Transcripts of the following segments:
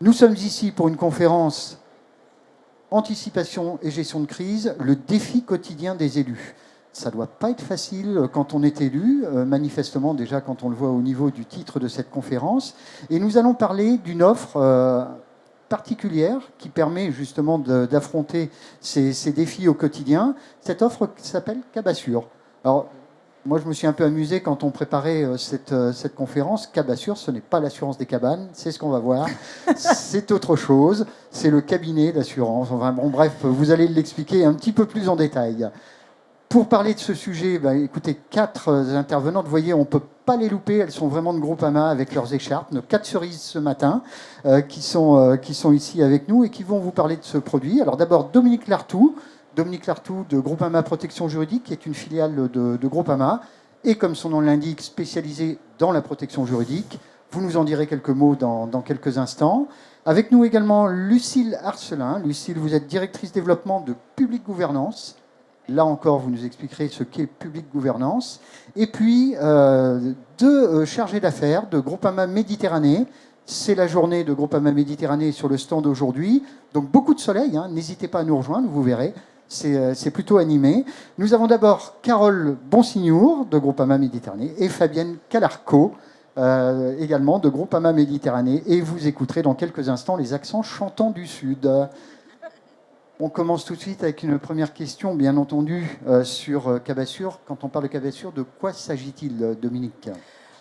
Nous sommes ici pour une conférence Anticipation et gestion de crise, le défi quotidien des élus. Ça ne doit pas être facile quand on est élu, manifestement déjà quand on le voit au niveau du titre de cette conférence. Et nous allons parler d'une offre particulière qui permet justement d'affronter ces défis au quotidien. Cette offre s'appelle Cabassure. Alors, moi, je me suis un peu amusé quand on préparait cette conférence. Cabassure, ce n'est pas l'assurance des cabanes, c'est ce qu'on va voir. C'est autre chose, c'est le cabinet d'assurance. Enfin, bon, bref, vous allez l'expliquer un petit peu plus en détail. Pour parler de ce sujet, écoutez, 4 intervenantes, vous voyez, on ne peut pas les louper, elles sont vraiment de Groupama avec leurs écharpes, nos 4 cerises ce matin, qui sont ici avec nous et qui vont vous parler de ce produit. Alors d'abord, Dominique Lartout de Groupama Protection Juridique, qui est une filiale de Groupama, et comme son nom l'indique, spécialisée dans la protection juridique. Vous nous en direz quelques mots dans quelques instants. Avec nous également Lucille Arcelin. Lucille, vous êtes directrice développement de Public Gouvernance. Là encore, vous nous expliquerez ce qu'est Public Gouvernance. Et puis, deux chargés d'affaires de Groupama Méditerranée. C'est la journée de Groupama Méditerranée sur le stand aujourd'hui. Donc, beaucoup de soleil. N'hésitez pas à nous rejoindre, vous verrez. C'est plutôt animé. Nous avons d'abord Carole Bonsignour de Groupama Méditerranée et Fabienne Calarco, également de Groupama Méditerranée. Et vous écouterez dans quelques instants les accents chantants du Sud. On commence tout de suite avec une première question, bien entendu, sur Cabassure. Quand on parle de Cabassure, de quoi s'agit-il, Dominique ?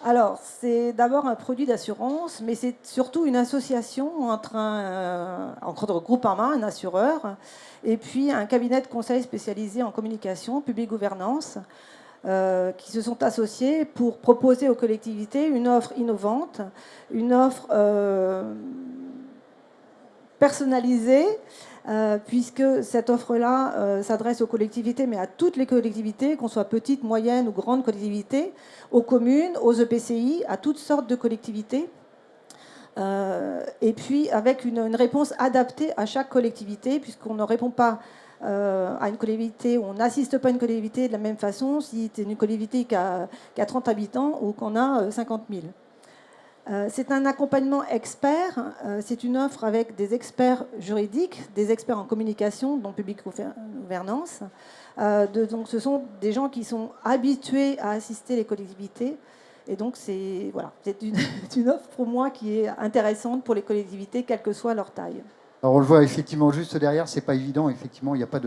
Alors, c'est d'abord un produit d'assurance, mais c'est surtout une association entre Groupama, un assureur, et puis un cabinet de conseil spécialisé en communication, public gouvernance, qui se sont associés pour proposer aux collectivités une offre innovante, une offre personnalisée, puisque cette offre-là s'adresse aux collectivités, mais à toutes les collectivités, qu'on soit petites, moyennes ou grandes collectivités, aux communes, aux EPCI, à toutes sortes de collectivités, et puis avec une réponse adaptée à chaque collectivité, puisqu'on ne répond pas à une collectivité, on n'assiste pas à une collectivité de la même façon si c'est une collectivité qui a 30 habitants ou qu'on a 50 000. C'est un accompagnement expert, c'est une offre avec des experts juridiques, des experts en communication, dont Public Gouvernance. Donc ce sont des gens qui sont habitués à assister les collectivités. Et donc c'est une offre pour moi qui est intéressante pour les collectivités, quelle que soit leur taille. Alors on le voit effectivement juste derrière, c'est pas évident, effectivement, il n'y a pas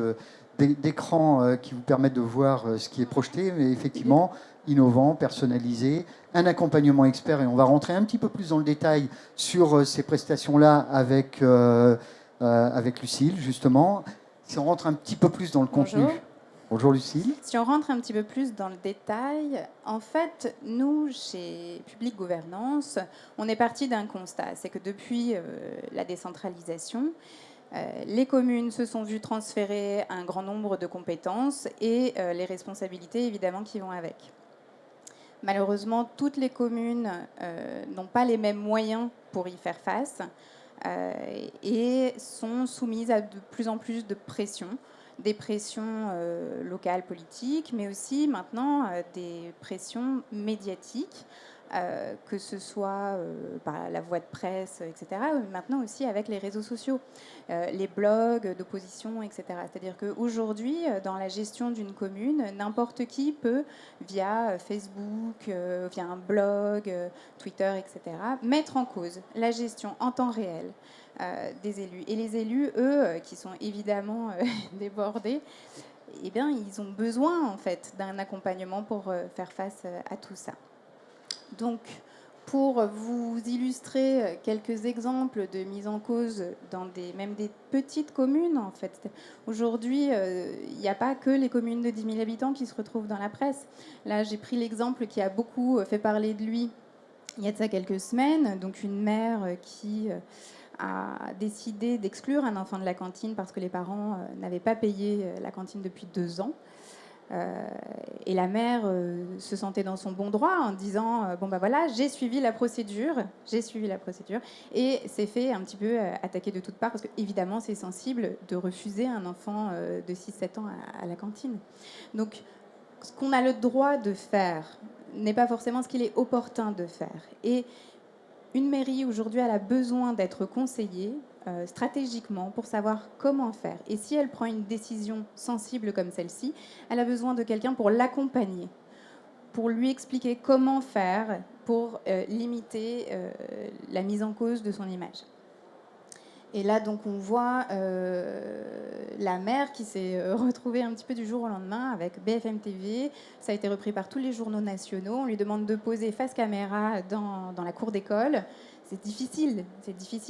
d'écran qui vous permette de voir ce qui est projeté, mais effectivement, innovant, personnalisé, un accompagnement expert, et on va rentrer un petit peu plus dans le détail sur ces prestations-là avec Lucille, justement. Si on rentre un petit peu plus dans le contenu. Bonjour Lucille. Si on rentre un petit peu plus dans le détail, en fait, nous, chez Public Gouvernance, on est parti d'un constat. C'est que depuis la décentralisation, les communes se sont vues transférer un grand nombre de compétences et les responsabilités, évidemment, qui vont avec. Malheureusement, toutes les communes n'ont pas les mêmes moyens pour y faire face et sont soumises à de plus en plus de pressions. Des pressions locales politiques, mais aussi maintenant des pressions médiatiques, que ce soit par la voie de presse, etc., maintenant aussi avec les réseaux sociaux, les blogs d'opposition, etc. C'est-à-dire qu'aujourd'hui, dans la gestion d'une commune, n'importe qui peut, via Facebook, via un blog, Twitter, etc., mettre en cause la gestion en temps réel des élus. Et les élus, eux, qui sont évidemment débordés, eh bien, ils ont besoin en fait d'un accompagnement pour faire face à tout ça. Donc, pour vous illustrer quelques exemples de mise en cause dans même des petites communes, en fait. Aujourd'hui, il n'y a pas que les communes de 10 000 habitants qui se retrouvent dans la presse. Là, j'ai pris l'exemple qui a beaucoup fait parler de lui il y a de ça quelques semaines. Donc, une mère qui a décidé d'exclure un enfant de la cantine parce que les parents n'avaient pas payé la cantine depuis 2 ans. Et la mère se sentait dans son bon droit en disant bon bah voilà, j'ai suivi la procédure et s'est fait un petit peu attaquer de toutes parts parce que évidemment c'est sensible de refuser un enfant de 6-7 ans à la cantine. Donc ce qu'on a le droit de faire n'est pas forcément ce qu'il est opportun de faire. Et Une mairie, aujourd'hui, elle a besoin d'être conseillée stratégiquement pour savoir comment faire. Et si elle prend une décision sensible comme celle-ci, elle a besoin de quelqu'un pour l'accompagner, pour lui expliquer comment faire pour limiter la mise en cause de son image. Et là, donc, on voit la maire qui s'est retrouvée un petit peu du jour au lendemain avec BFM TV. Ça a été repris par tous les journaux nationaux. On lui demande de poser face caméra dans la cour d'école. C'est difficile.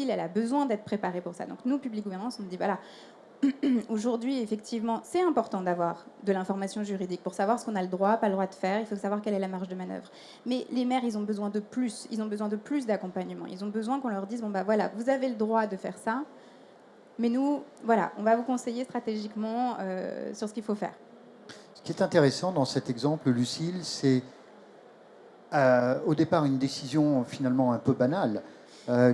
Elle a besoin d'être préparée pour ça. Donc, nous, Public Gouvernance, on dit, voilà, aujourd'hui, effectivement, c'est important d'avoir de l'information juridique pour savoir ce qu'on a le droit, pas le droit de faire. Il faut savoir quelle est la marge de manœuvre. Mais les maires, ils ont besoin de plus. Ils ont besoin de plus d'accompagnement. Ils ont besoin qu'on leur dise, bon, bah voilà, vous avez le droit de faire ça, mais nous, voilà, on va vous conseiller stratégiquement sur ce qu'il faut faire. Ce qui est intéressant dans cet exemple, Lucille, c'est au départ une décision finalement un peu banale,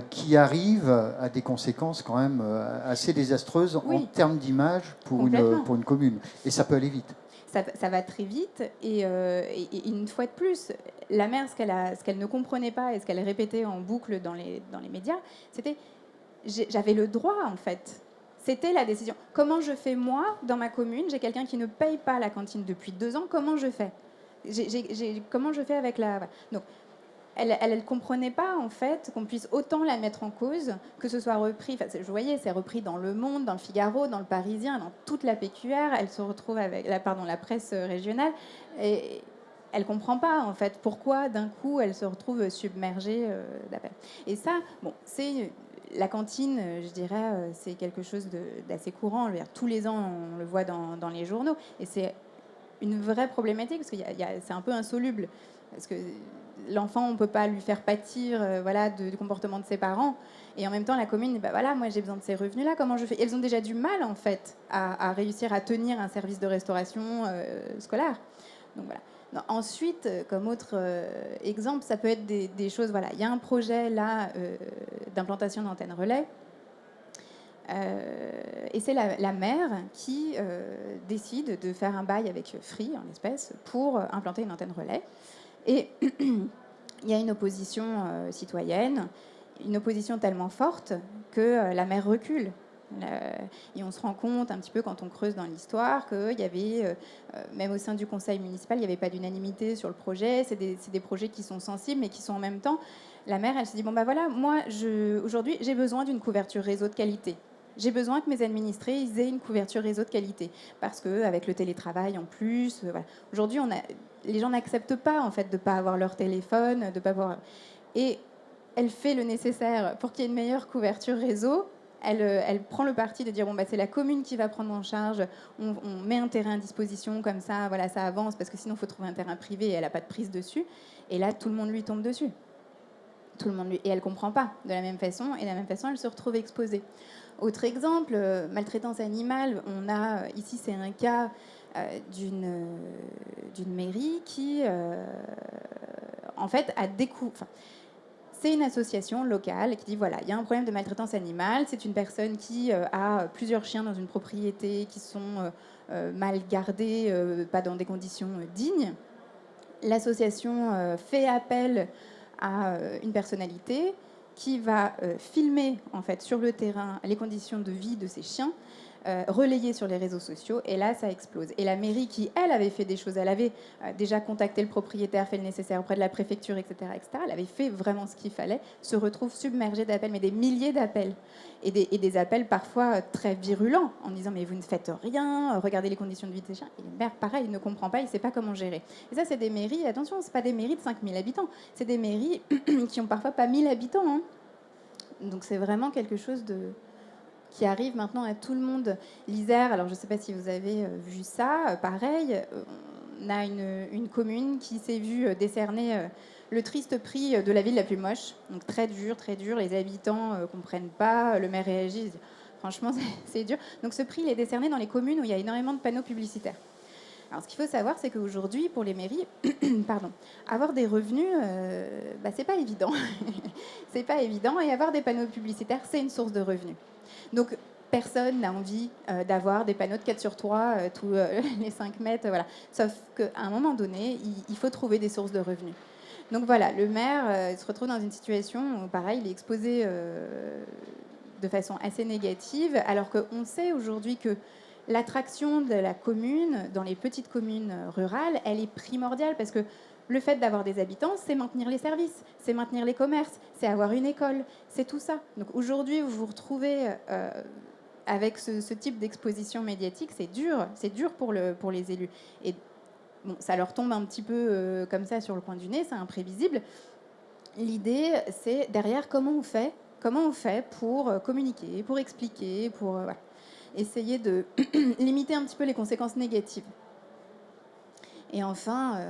qui arrive à des conséquences quand même assez désastreuses en termes d'image pour une commune. Et ça peut aller vite. Ça va très vite. Et une fois de plus, la maire, ce qu'elle ne comprenait pas et ce qu'elle répétait en boucle dans les médias, c'était j'avais le droit, en fait. C'était la décision. Comment je fais, moi, dans ma commune? J'ai quelqu'un qui ne paye pas la cantine depuis 2 ans. Comment je fais? Comment je fais avec la... Donc, elle ne comprenait pas, en fait, qu'on puisse autant la mettre en cause, que ce soit repris, je voyais, c'est repris dans Le Monde, dans Le Figaro, dans Le Parisien, dans toute la PQR. Elle se retrouve avec la presse régionale. Et elle ne comprend pas, en fait, pourquoi, d'un coup, elle se retrouve submergée d'appels. Et ça, bon, c'est... La cantine, je dirais, c'est quelque chose d'assez courant. Tous les ans, on le voit dans les journaux. Et c'est une vraie problématique, parce que c'est un peu insoluble. Parce que l'enfant, on ne peut pas lui faire pâtir du comportement de ses parents. Et en même temps, la commune, bah, voilà, moi j'ai besoin de ces revenus-là, comment je fais? Elles ont déjà du mal, en fait, à réussir à tenir un service de restauration scolaire. Donc voilà. Non, ensuite, comme autre exemple, ça peut être des choses... Voilà, il y a un projet, là, d'implantation d'antennes relais. Et c'est la maire qui décide de faire un bail avec Free, en l'espèce, pour implanter une antenne relais. Et il y a une opposition citoyenne, une opposition tellement forte que la maire recule. Et on se rend compte un petit peu quand on creuse dans l'histoire qu'il y avait, même au sein du conseil municipal, il n'y avait pas d'unanimité sur le projet. C'est des projets qui sont sensibles, mais qui sont en même temps... La maire, elle se dit, bon ben voilà, moi, aujourd'hui, j'ai besoin d'une couverture réseau de qualité. J'ai besoin que mes administrés ils aient une couverture réseau de qualité. Parce qu'avec le télétravail en plus, voilà. Aujourd'hui, les gens n'acceptent pas, en fait, de ne pas avoir leur téléphone, de pas avoir... Et elle fait le nécessaire pour qu'il y ait une meilleure couverture réseau. Elle prend le parti de dire bon, bah, c'est la commune qui va prendre en charge, on met un terrain à disposition, comme ça, voilà, ça avance, parce que sinon, il faut trouver un terrain privé et elle n'a pas de prise dessus. Et là, tout le monde lui tombe dessus. Et elle ne comprend pas de la même façon, et de la même façon, elle se retrouve exposée. Autre exemple, maltraitance animale, on a, ici, c'est un cas d'une mairie qui, en fait, a découvert... C'est une association locale qui dit voilà, il y a un problème de maltraitance animale. C'est une personne qui a plusieurs chiens dans une propriété qui sont mal gardés, pas dans des conditions dignes. L'association fait appel à une personnalité qui va filmer en fait sur le terrain les conditions de vie de ces chiens, relayées sur les réseaux sociaux, et là ça explose. Et la mairie qui, elle, avait fait des choses, elle avait déjà contacté le propriétaire, fait le nécessaire auprès de la préfecture, etc., elle avait fait vraiment ce qu'il fallait, se retrouve submergée d'appels, mais des milliers d'appels, et des appels parfois très virulents, en disant mais vous ne faites rien, regardez les conditions de vie de ces chiens. Et le maire, pareil, il ne comprend pas, il ne sait pas comment gérer. Et ça, c'est des mairies, attention, c'est pas des mairies de 5000 habitants, c'est des mairies qui ont parfois pas 1000 habitants, hein. Donc c'est vraiment quelque chose qui arrive maintenant à tout le monde. L'Isère, alors je ne sais pas si vous avez vu ça, pareil, on a une commune qui s'est vue décerner le triste prix de la ville la plus moche. Donc très dur, les habitants ne comprennent pas, le maire réagit, franchement c'est dur. Donc ce prix il est décerné dans les communes où il y a énormément de panneaux publicitaires. Alors, ce qu'il faut savoir, c'est qu'aujourd'hui, pour les mairies, avoir des revenus, c'est pas évident. C'est pas évident. Et avoir des panneaux publicitaires, c'est une source de revenus. Donc, personne n'a envie d'avoir des panneaux de 4x3 tous les 5 mètres. Voilà. Sauf qu'à un moment donné, il faut trouver des sources de revenus. Donc voilà, le maire se retrouve dans une situation où, pareil, il est exposé de façon assez négative, alors qu'on sait aujourd'hui que l'attraction de la commune, dans les petites communes rurales, elle est primordiale parce que le fait d'avoir des habitants, c'est maintenir les services, c'est maintenir les commerces, c'est avoir une école, c'est tout ça. Donc aujourd'hui, vous vous retrouvez avec ce type d'exposition médiatique, c'est dur pour les élus. Et bon, ça leur tombe un petit peu comme ça sur le coin du nez, c'est imprévisible. L'idée, c'est derrière comment on fait pour communiquer, pour expliquer, pour voilà, essayer de limiter un petit peu les conséquences négatives. Et enfin,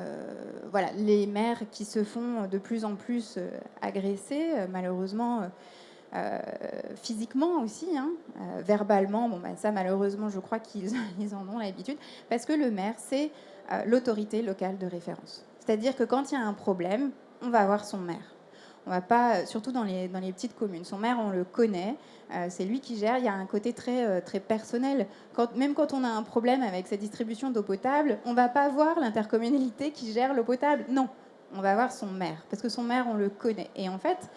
voilà, les maires qui se font de plus en plus agresser, malheureusement, physiquement aussi, hein, verbalement, bon, bah, ça malheureusement, je crois qu'ils ils en ont l'habitude, parce que le maire, c'est l'autorité locale de référence. C'est-à-dire que quand il y a un problème, on va voir son maire. On va pas, surtout dans les petites communes. Son maire, on le connaît, c'est lui qui gère. Il y a un côté très personnel. Même quand on a un problème avec sa distribution d'eau potable, on va pas voir l'intercommunalité qui gère l'eau potable. Non, on va voir son maire, parce que son maire, on le connaît. Et en fait,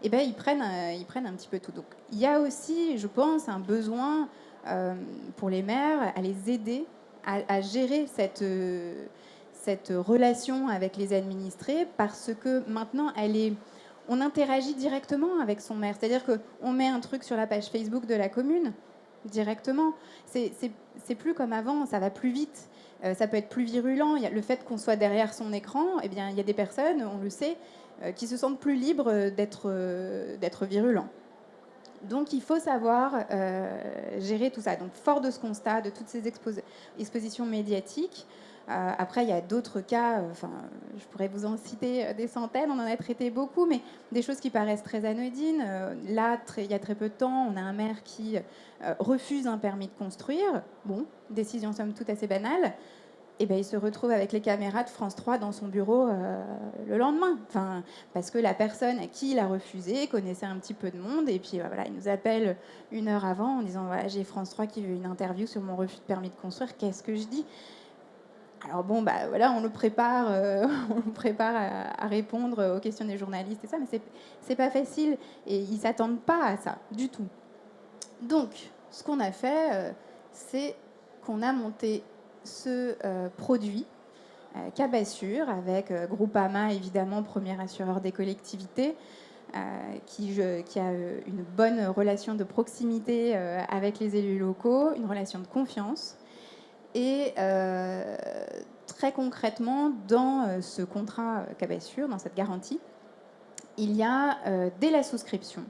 eh ben, ils prennent un petit peu tout. Donc, il y a aussi, je pense, un besoin pour les maires à les aider à gérer cette relation avec les administrés, parce que maintenant, on interagit directement avec son maire. C'est-à-dire qu'on met un truc sur la page Facebook de la commune directement. C'est plus comme avant, ça va plus vite. Ça peut être plus virulent. Le fait qu'on soit derrière son écran, eh bien, il y a des personnes, on le sait, qui se sentent plus libres d'être virulents. Donc il faut savoir gérer tout ça. Donc fort de ce constat, de toutes ces expositions médiatiques, après il y a d'autres cas, je pourrais vous en citer des centaines, on en a traité beaucoup, mais des choses qui paraissent très anodines. Là, il y a très peu de temps, on a un maire qui refuse un permis de construire. Bon, décision somme toute assez banale. Et ben, il se retrouve avec les caméras de France 3 dans son bureau le lendemain. Parce que la personne à qui il a refusé connaissait un petit peu de monde. Et puis voilà, il nous appelle 1 heure avant en disant voilà, j'ai France 3 qui veut une interview sur mon refus de permis de construire. Qu'est-ce que je dis? Alors bon, bah voilà, on le prépare à répondre aux questions des journalistes et ça, mais c'est pas facile. Et ils s'attendent pas à ça du tout. Donc, ce qu'on a fait, c'est qu'on a monté ce produit Cabassure avec Groupama, évidemment, premier assureur des collectivités, qui a une bonne relation de proximité avec les élus locaux, une relation de confiance. Et très concrètement, dans ce contrat Cabassure, dans cette garantie, il y a, dès la souscription,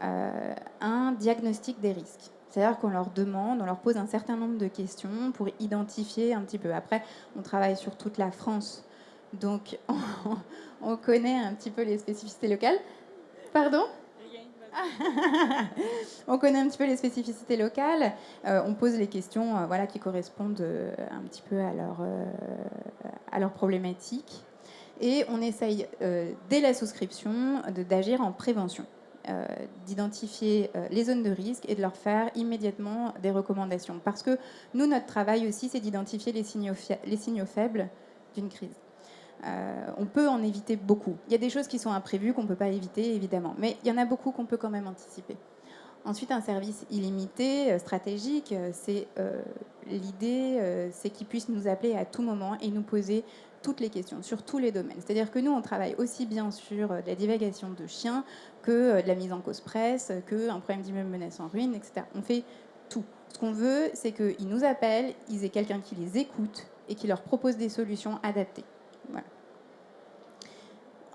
un diagnostic des risques. C'est-à-dire qu'on leur demande, on leur pose un certain nombre de questions pour identifier un petit peu. Après, on travaille sur toute la France, donc on connaît un petit peu les spécificités locales. Pardon ? On connaît un petit peu les spécificités locales. On pose les questions qui correspondent un petit peu à leur problématique. Et on essaye, dès la souscription, d'agir en prévention. D'identifier les zones de risque et de leur faire immédiatement des recommandations. Parce que nous, notre travail aussi, c'est d'identifier les signaux faibles d'une crise. On peut en éviter beaucoup. Il y a des choses qui sont imprévues qu'on ne peut pas éviter, évidemment. Mais il y en a beaucoup qu'on peut quand même anticiper. Ensuite, un service illimité, stratégique, c'est l'idée, c'est qu'ils puissent nous appeler à tout moment et nous poser toutes les questions, sur tous les domaines. C'est-à-dire que nous, on travaille aussi bien sur de la divagation de chiens que de la mise en cause presse, qu'un problème d'immeuble menace en ruine, etc. On fait tout. Ce qu'on veut, c'est qu'ils nous appellent, ils aient quelqu'un qui les écoute et qui leur propose des solutions adaptées. Voilà.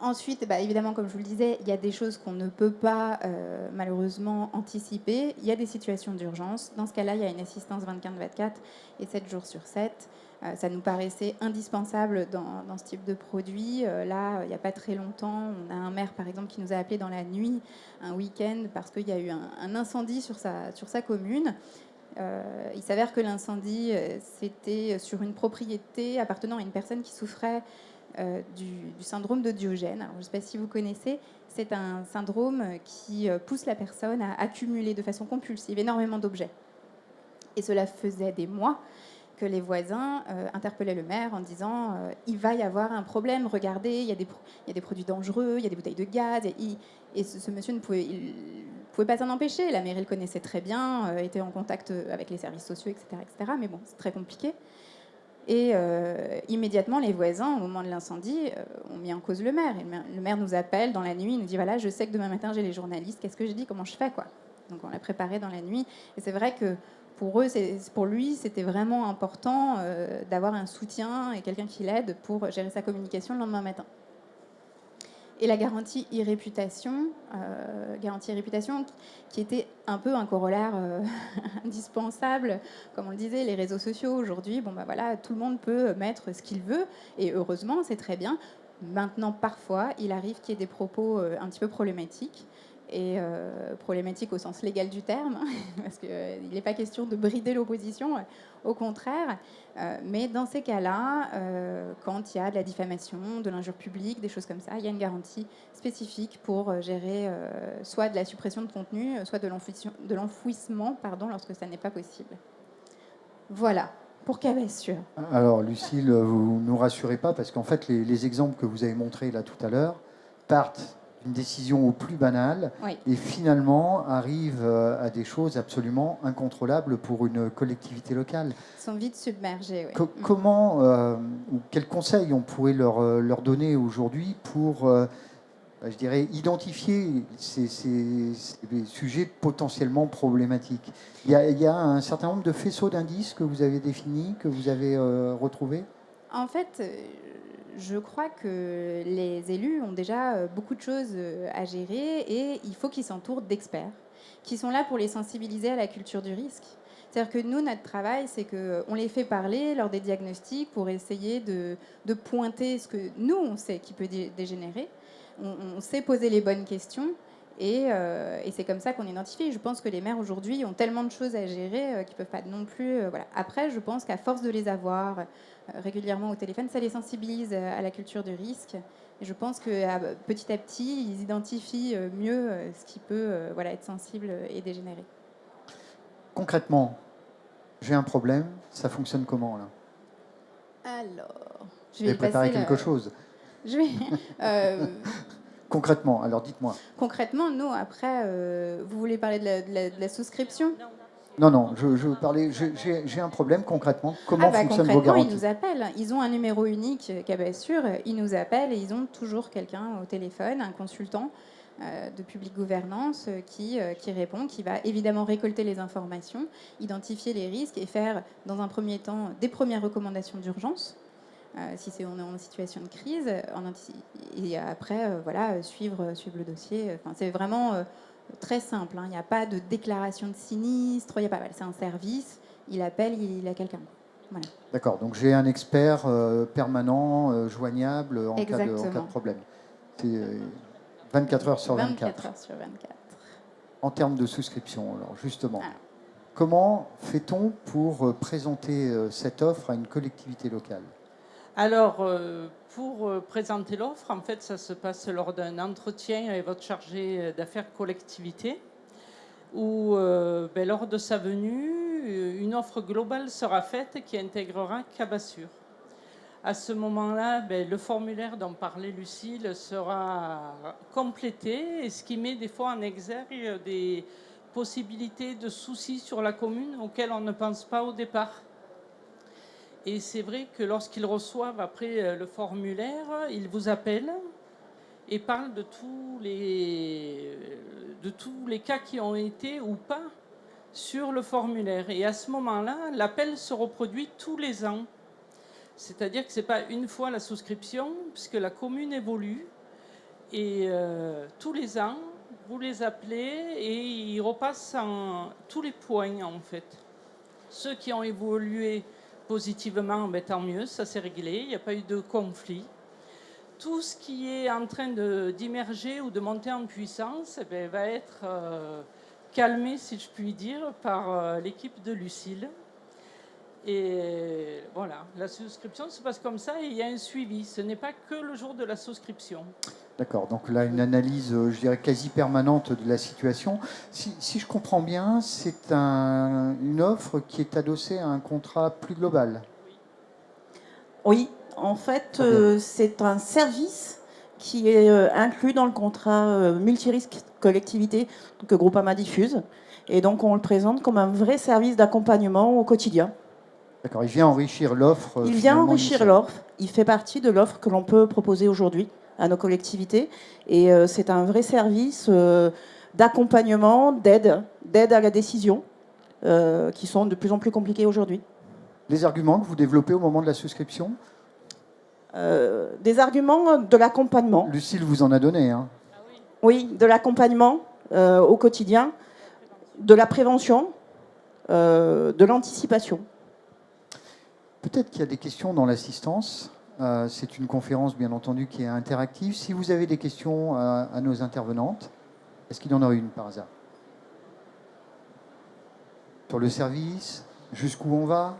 Ensuite, évidemment, comme je vous le disais, il y a des choses qu'on ne peut pas malheureusement anticiper. Il y a des situations d'urgence. Dans ce cas-là, il y a une assistance 24/24 et 7 jours sur 7. Ça nous paraissait indispensable dans ce type de produit. Là, il n'y a pas très longtemps, on a un maire, par exemple, qui nous a appelé dans la nuit, un week-end, parce qu'il y a eu un incendie sur sa commune. Il s'avère que l'incendie, c'était sur une propriété appartenant à une personne qui souffrait du syndrome de Diogène. Alors, je ne sais pas si vous connaissez, c'est un syndrome qui pousse la personne à accumuler de façon compulsive énormément d'objets. Et cela faisait des mois que les voisins interpellaient le maire en disant il va y avoir un problème, regardez, il y a des produits dangereux, il y a des bouteilles de gaz. Et ce monsieur ne pouvait pas s'en empêcher. La mairie le connaissait très bien, était en contact avec les services sociaux, etc. etc. Mais bon, c'est très compliqué. Et immédiatement, les voisins, au moment de l'incendie, ont mis en cause le maire. Et le maire nous appelle dans la nuit, il nous dit voilà, je sais que demain matin j'ai les journalistes, qu'est-ce que je dis, comment je fais quoi. Donc on l'a préparé dans la nuit. Et c'est vrai que pour lui, c'était vraiment important d'avoir un soutien et quelqu'un qui l'aide pour gérer sa communication le lendemain matin. Et la garantie e-réputation qui était un peu un corollaire indispensable. Comme on le disait, les réseaux sociaux aujourd'hui, tout le monde peut mettre ce qu'il veut, et heureusement, c'est très bien. Maintenant, parfois, il arrive qu'il y ait des propos un petit peu problématiques, et problématiques au sens légal du terme, parce qu'il n'est pas question de brider l'opposition, au contraire. Mais dans ces cas-là, quand il y a de la diffamation, de l'injure publique, des choses comme ça, il y a une garantie spécifique pour gérer soit de la suppression de contenu, soit de l'enfouissement, lorsque ça n'est pas possible. Voilà, pour Cabassure. Alors, Lucile, vous ne nous rassurez pas, parce qu'en fait, les exemples que vous avez montrés là tout à l'heure partent d'une décision au plus banale, Oui. et finalement arrivent à des choses absolument incontrôlables pour une collectivité locale. Ils sont vite submergés. Oui. Comment, ou quels conseils on pourrait leur donner aujourd'hui pour, je dirais, identifier ces sujets potentiellement problématiques? Il y a un certain nombre de faisceaux d'indices que vous avez définis, que vous avez retrouvés? En fait, je crois que les élus ont déjà beaucoup de choses à gérer, et il faut qu'ils s'entourent d'experts qui sont là pour les sensibiliser à la culture du risque. C'est-à-dire que nous, notre travail, c'est qu'on les fait parler lors des diagnostics pour essayer de pointer ce que nous, on sait qui peut dégénérer. On sait poser les bonnes questions, et c'est comme ça qu'on identifie. Je pense que les maires aujourd'hui ont tellement de choses à gérer qu'ils ne peuvent pas non plus... voilà. Après, je pense qu'à force de les avoir régulièrement au téléphone, ça les sensibilise à la culture du risque. Et je pense que petit à petit, ils identifient mieux ce qui peut être sensible et dégénéré. Concrètement, j'ai un problème, ça fonctionne comment là? Alors, je vais préparer quelque chose. Je vais... Concrètement, alors dites-moi. Concrètement, nous, après, vous voulez parler de la souscription? Non, je parlais, j'ai un problème concrètement. Comment fonctionnent vos concrètement, garanties? ils nous appellent. Ils ont un numéro unique Cabassure. Ils nous appellent, et ils ont toujours quelqu'un au téléphone, un consultant de public gouvernance qui répond, qui va évidemment récolter les informations, identifier les risques et faire, dans un premier temps, des premières recommandations d'urgence. Si on est en situation de crise, et après, suivre le dossier. C'est vraiment très simple. Il n'y a pas de déclaration de sinistre, c'est un service, il appelle, il a quelqu'un. Voilà. D'accord, donc j'ai un expert permanent, joignable en cas de problème. C'est 24 heures sur 24. 24 heures sur 24. En termes de souscription, alors justement, comment fait-on pour présenter cette offre à une collectivité locale? Alors, pour présenter l'offre, en fait, ça se passe lors d'un entretien avec votre chargé d'affaires collectivité, où, lors de sa venue, une offre globale sera faite qui intégrera Cabassure. À ce moment-là, le formulaire dont parlait Lucile sera complété, et ce qui met des fois en exergue des possibilités de soucis sur la commune auxquels on ne pense pas au départ. Et c'est vrai que lorsqu'ils reçoivent après le formulaire, ils vous appellent et parlent de tous les cas qui ont été ou pas sur le formulaire. Et à ce moment-là, l'appel se reproduit tous les ans. C'est-à-dire que ce n'est pas une fois la souscription, puisque la commune évolue. Et tous les ans, vous les appelez et ils repassent tous les points, en fait. Ceux qui ont évolué positivement, tant mieux, ça s'est réglé, il n'y a pas eu de conflit. Tout ce qui est en train d'immerger ou de monter en puissance va être calmé, si je puis dire, par l'équipe de Lucile. Et voilà, la souscription se passe comme ça et il y a un suivi. Ce n'est pas que le jour de la souscription. D'accord, donc là, une analyse, je dirais, quasi permanente de la situation. Si je comprends bien, c'est une offre qui est adossée à un contrat plus global. Oui, en fait, Très bien. c'est un service qui est inclus dans le contrat multirisque collectivité que Groupama diffuse. Et donc, on le présente comme un vrai service d'accompagnement au quotidien. D'accord, il vient enrichir l'offre. Il vient finalement, enrichir initiale. l'offre. Il fait partie de l'offre que l'on peut proposer aujourd'hui à nos collectivités. Et c'est un vrai service d'accompagnement, d'aide à la décision, qui sont de plus en plus compliquées aujourd'hui. Les arguments que vous développez au moment de la souscription, Des arguments de l'accompagnement. Lucille vous en a donné. Hein. Oui, de l'accompagnement au quotidien, de la prévention, de l'anticipation. Peut-être qu'il y a des questions dans l'assistance. C'est une conférence, bien entendu, qui est interactive. Si vous avez des questions à nos intervenantes, est-ce qu'il y en aurait une par hasard? Sur le service, jusqu'où on va,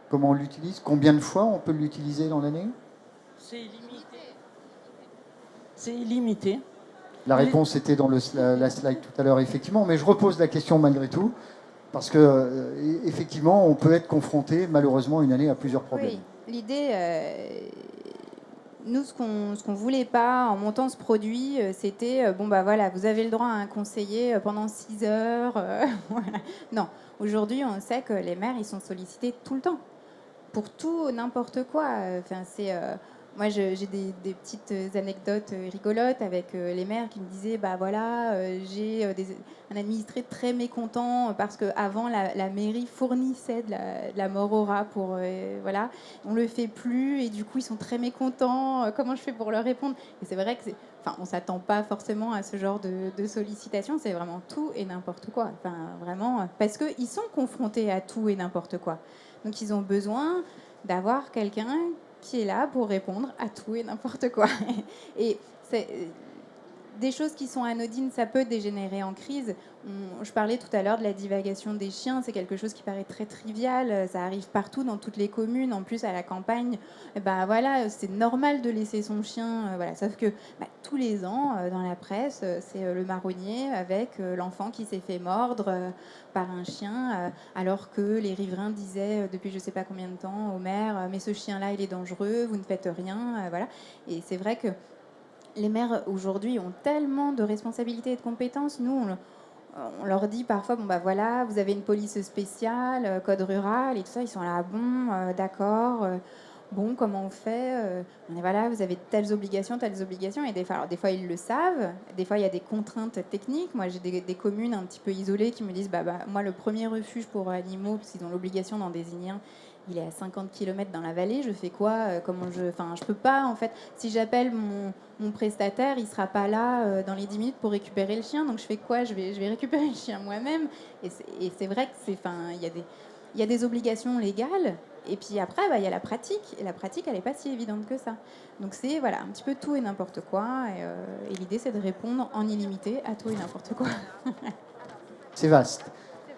comment on l'utilise, combien de fois on peut l'utiliser dans l'année? C'est illimité. C'est illimité. La réponse était dans la slide tout à l'heure, effectivement, mais je repose la question malgré tout, parce que effectivement, on peut être confronté, malheureusement, une année à plusieurs problèmes. Oui, l'idée, nous, ce qu'on voulait pas en montant ce produit, c'était, bon, bah voilà, vous avez le droit à un conseiller pendant 6 heures. Voilà. Non, aujourd'hui, on sait que les maires, ils sont sollicités tout le temps, pour tout, n'importe quoi. Enfin, moi, j'ai des petites anecdotes rigolotes avec les maires qui me disaient, bah voilà, j'ai un administré très mécontent parce qu'avant, la mairie fournissait de la morora pour, voilà, on le fait plus et du coup, ils sont très mécontents. Comment je fais pour leur répondre? Et c'est vrai que enfin, on s'attend pas forcément à ce genre de sollicitation. C'est vraiment tout et n'importe quoi. Enfin, vraiment, parce qu'ils sont confrontés à tout et n'importe quoi. Donc, ils ont besoin d'avoir quelqu'un qui est là pour répondre à tout et n'importe quoi. Et c'est des choses qui sont anodines, ça peut dégénérer en crise. Je parlais tout à l'heure de la divagation des chiens, c'est quelque chose qui paraît très trivial, ça arrive partout dans toutes les communes, en plus à la campagne, et ben voilà, c'est normal de laisser son chien, voilà. Sauf que tous les ans, dans la presse, c'est le marronnier avec l'enfant qui s'est fait mordre par un chien, alors que les riverains disaient depuis je ne sais pas combien de temps au maire, mais ce chien-là, il est dangereux, vous ne faites rien, voilà. Et c'est vrai que les maires aujourd'hui ont tellement de responsabilités et de compétences. Nous, on leur dit parfois, bon bah voilà, vous avez une police spéciale, code rural et tout ça. Ils sont là, bon, d'accord. Bon, comment on fait on est, voilà, vous avez telles obligations. Et des fois, ils le savent. Des fois, il y a des contraintes techniques. Moi, j'ai des communes un petit peu isolées qui me disent, moi, le premier refuge pour animaux, parce qu'ils ont l'obligation d'en désigner un, il est à 50 km dans la vallée, je fais quoi Enfin, je peux pas, en fait. Si j'appelle mon prestataire, il sera pas là dans les 10 minutes pour récupérer le chien. Donc, je fais quoi je vais récupérer le chien moi-même. Et c'est vrai que il y a des obligations légales. Et puis après, il y a la pratique. Et la pratique, elle n'est pas si évidente que ça. Donc, c'est voilà, un petit peu tout et n'importe quoi. Et l'idée, c'est de répondre en illimité à tout et n'importe quoi. C'est vaste.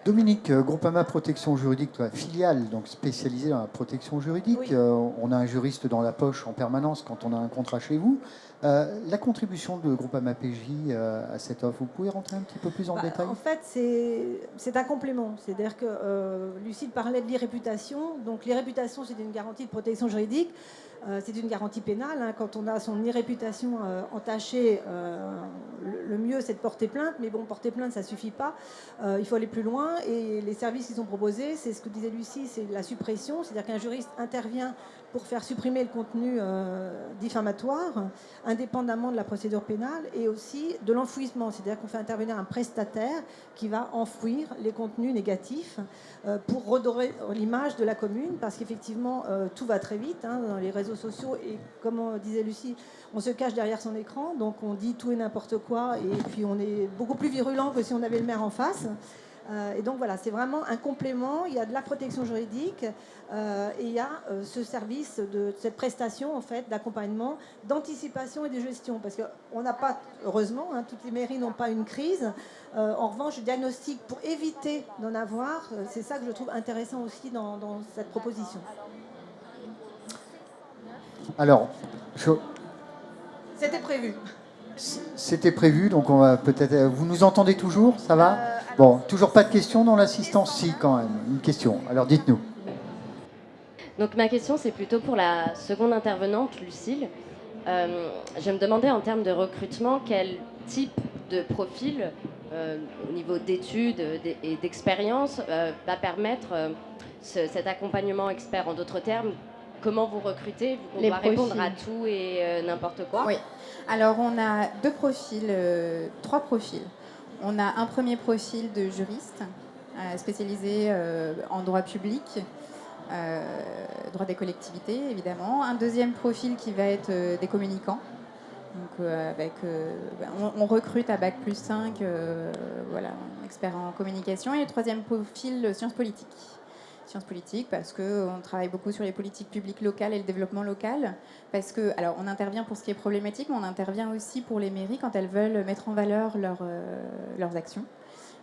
Dominique, Groupama Protection Juridique, toi, filiale donc spécialisée dans la protection juridique. Oui. On a un juriste dans la poche en permanence quand on a un contrat chez vous. La contribution de Groupama PJ à cette offre, vous pouvez rentrer un petit peu plus en détail? En fait, c'est un complément. C'est-à-dire que Lucille parlait de l'irréputation. Donc l'irréputation, c'est une garantie de protection juridique. C'est une garantie pénale. Hein. Quand on a son irréputation entachée, le mieux, c'est de porter plainte. Mais bon, porter plainte, ça ne suffit pas. Il faut aller plus loin. Et les services qui sont proposés, c'est ce que disait Lucie, c'est la suppression. C'est-à-dire qu'un juriste intervient pour faire supprimer le contenu diffamatoire, indépendamment de la procédure pénale, et aussi de l'enfouissement. C'est-à-dire qu'on fait intervenir un prestataire qui va enfouir les contenus négatifs pour redorer l'image de la commune, parce qu'effectivement, tout va très vite dans les réseaux sociaux, et comme disait Lucie, on se cache derrière son écran, donc on dit tout et n'importe quoi, et puis on est beaucoup plus virulent que si on avait le maire en face. Et donc voilà, c'est vraiment un complément. Il y a de la protection juridique et il y a ce service de cette prestation en fait d'accompagnement, d'anticipation et de gestion. Parce qu'on n'a pas, heureusement, hein, toutes les mairies n'ont pas une crise. En revanche, le diagnostic pour éviter d'en avoir, c'est ça que je trouve intéressant aussi dans cette proposition. Alors, C'était prévu. c'était prévu, donc on va peut-être. Vous nous entendez toujours? Ça va? Bon, toujours pas de questions dans l'assistance? Si, quand même, une question. Alors dites-nous. Donc ma question, c'est plutôt pour la seconde intervenante, Lucille. Je me demandais en termes de recrutement, quel type de profil, au niveau d'études et d'expérience, va permettre cet accompagnement expert. En d'autres termes, comment vous recrutez? On doit répondre à tout et n'importe quoi. Oui. Alors on a trois profils. On a un premier profil de juriste spécialisé en droit public, droit des collectivités évidemment. Un deuxième profil qui va être des communicants. Donc, on recrute à Bac+5, voilà, expert en communication. Et le troisième profil, sciences politiques. Sciences politiques parce qu'on travaille beaucoup sur les politiques publiques locales et le développement local. Parce que, alors, on intervient pour ce qui est problématique, mais on intervient aussi pour les mairies quand elles veulent mettre en valeur leurs actions.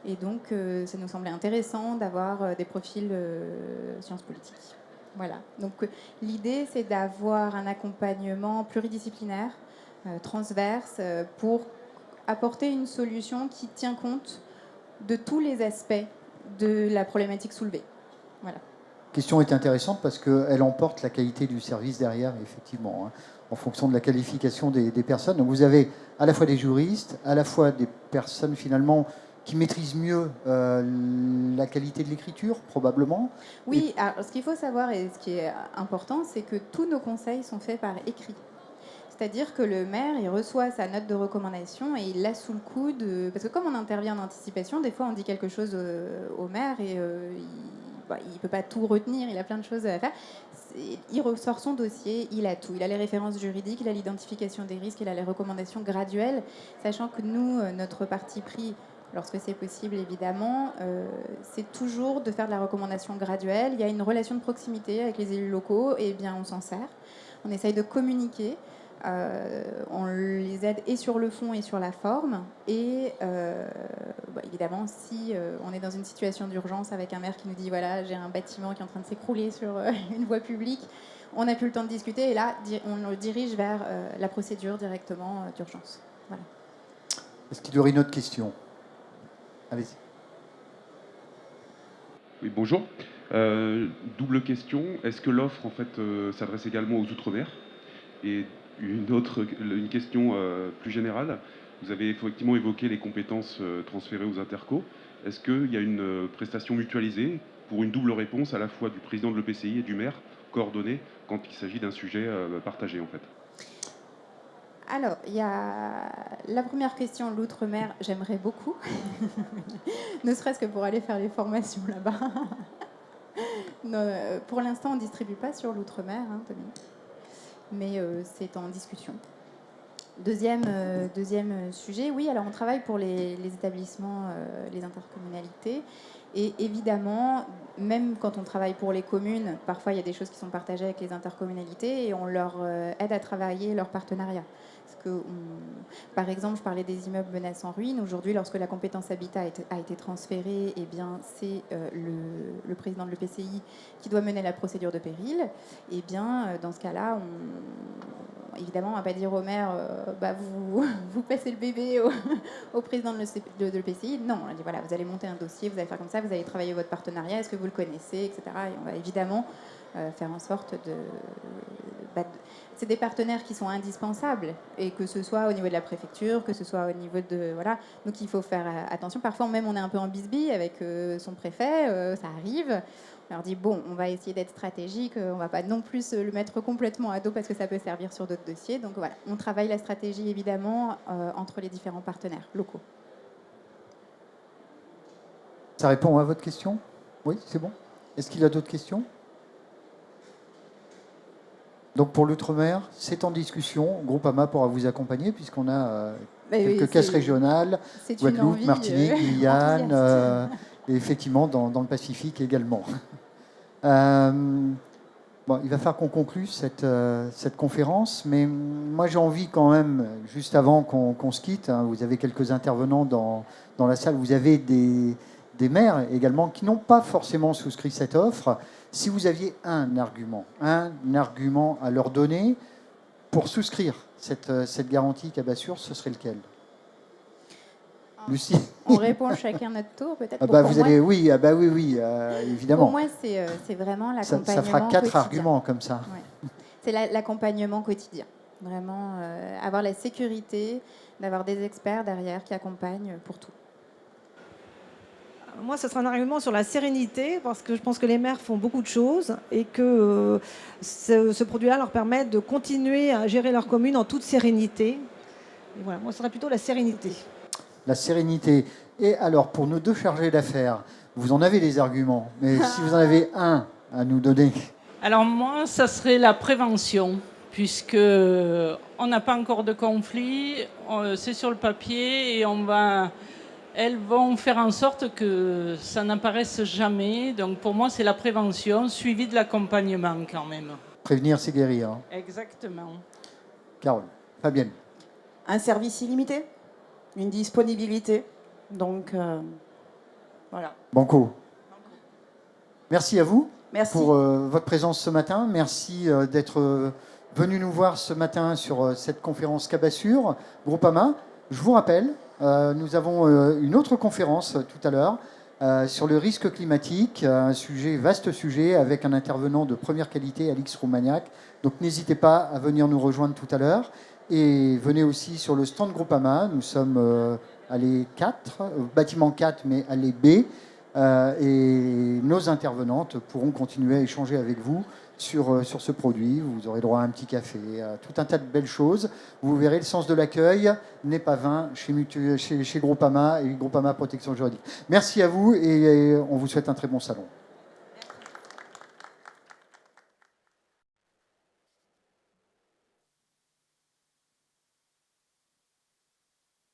Et donc, ça nous semblait intéressant d'avoir des profils sciences politiques. Voilà. Donc, l'idée, c'est d'avoir un accompagnement pluridisciplinaire, transverse, pour apporter une solution qui tient compte de tous les aspects de la problématique soulevée. Voilà. La question est intéressante parce qu'elle emporte la qualité du service derrière, effectivement, hein, en fonction de la qualification des personnes. Donc vous avez à la fois des juristes, à la fois des personnes finalement qui maîtrisent mieux la qualité de l'écriture, probablement. Oui, alors, ce qu'il faut savoir et ce qui est important, c'est que tous nos conseils sont faits par écrit. C'est-à-dire que le maire, il reçoit sa note de recommandation et il l'a sous le coude. Parce que comme on intervient en anticipation, des fois on dit quelque chose au maire et il ne peut pas tout retenir, il a plein de choses à faire. Il ressort son dossier, il a tout. Il a les références juridiques, il a l'identification des risques, il a les recommandations graduelles, sachant que nous, notre parti pris, lorsque c'est possible évidemment, c'est toujours de faire de la recommandation graduelle. Il y a une relation de proximité avec les élus locaux, et bien on s'en sert. On essaye de communiquer. On les aide et sur le fond et sur la forme. Et évidemment, si on est dans une situation d'urgence avec un maire qui nous dit voilà, j'ai un bâtiment qui est en train de s'écrouler sur une voie publique, on n'a plus le temps de discuter et là, on le dirige vers la procédure directement d'urgence. Voilà. Est-ce qu'il y aurait une autre question? Allez-y. Oui, bonjour. Double question. Est-ce que l'offre en fait s'adresse également aux Outre-mer? Et une question plus générale. Vous avez effectivement évoqué les compétences transférées aux intercos. Est-ce qu'il y a une prestation mutualisée pour une double réponse à la fois du président de l'EPCI et du maire, coordonnée quand il s'agit d'un sujet partagé en fait? Alors, il y a la première question, l'outre-mer, j'aimerais beaucoup, ne serait-ce que pour aller faire les formations là-bas. Non, pour l'instant, on ne distribue pas sur l'outre-mer, hein, Dominique, mais c'est en discussion. Deuxième sujet, oui, alors on travaille pour les établissements, les intercommunalités. Et évidemment, même quand on travaille pour les communes, parfois il y a des choses qui sont partagées avec les intercommunalités et on leur aide à travailler leur partenariat. Parce que, par exemple, je parlais des immeubles menacés en ruine. Aujourd'hui, lorsque la compétence habitat a été transférée, eh bien, c'est le président de l'EPCI qui doit mener la procédure de péril. Et bien, dans ce cas-là, évidemment, on ne va pas dire au maire, vous passez le bébé au président de l'EPCI. Non, on a dit, voilà, vous allez monter un dossier, vous allez faire comme ça, vous allez travailler votre partenariat, est-ce que vous le connaissez, etc. Et on va évidemment faire en sorte c'est des partenaires qui sont indispensables, et que ce soit au niveau de la préfecture, que ce soit au niveau de... Voilà. Donc il faut faire attention. Parfois même on est un peu en bisbille avec son préfet, ça arrive. On leur dit, bon, on va essayer d'être stratégique, on ne va pas non plus le mettre complètement à dos parce que ça peut servir sur d'autres dossiers. Donc voilà, on travaille la stratégie évidemment entre les différents partenaires locaux. Ça répond à votre question? Oui, c'est bon. Est-ce qu'il y a d'autres questions? Donc pour l'outre-mer, c'est en discussion. Groupama pourra vous accompagner puisqu'on a quelques caisses régionales, Guadeloupe, Martinique, Guyane, Et effectivement, dans le Pacifique également. Bon, il va falloir qu'on conclue cette conférence, mais moi j'ai envie quand même, juste avant qu'on se quitte, hein, vous avez quelques intervenants dans la salle, vous avez des maires également qui n'ont pas forcément souscrit cette offre. Si vous aviez un argument à leur donner pour souscrire cette garantie Cabassure, ce serait lequel? Lucie? On répond chacun notre tour, peut-être. Ah bah vous allez, oui, évidemment. Pour moi, c'est vraiment l'accompagnement Ça fera 4 quotidien. arguments comme ça. Ouais. C'est l'accompagnement quotidien. Vraiment, avoir la sécurité d'avoir des experts derrière qui accompagnent pour tout. Moi, ce sera un argument sur la sérénité, parce que je pense que les maires font beaucoup de choses et que ce produit-là leur permet de continuer à gérer leur commune en toute sérénité. Et voilà, moi, ce serait plutôt la sérénité. La sérénité. Et alors, pour nos deux chargés d'affaires, vous en avez des arguments, mais si vous en avez un à nous donner. Alors moi, ça serait la prévention, puisque on n'a pas encore de conflit, c'est sur le papier et elles vont faire en sorte que ça n'apparaisse jamais. Donc pour moi, c'est la prévention, suivie de l'accompagnement quand même. Prévenir, c'est guérir. Hein. Exactement. Carole, Fabienne. Un service illimité, une disponibilité. Donc, voilà. Banco. Merci à vous pour Merci. votre présence ce matin. Merci d'être venu nous voir ce matin sur cette conférence Cabassure, Groupama. Je vous rappelle, nous avons une autre conférence tout à l'heure sur le risque climatique, un vaste sujet avec un intervenant de première qualité, Alix Roumaniac. Donc n'hésitez pas à venir nous rejoindre tout à l'heure. Et venez aussi sur le stand Groupama. Nous sommes allée 4, bâtiment 4, mais allée B. Et nos intervenantes pourront continuer à échanger avec vous sur ce produit. Vous aurez droit à un petit café, à tout un tas de belles choses. Vous verrez, le sens de l'accueil n'est pas vain chez Groupama et Groupama Protection Juridique. Merci à vous et on vous souhaite un très bon salon.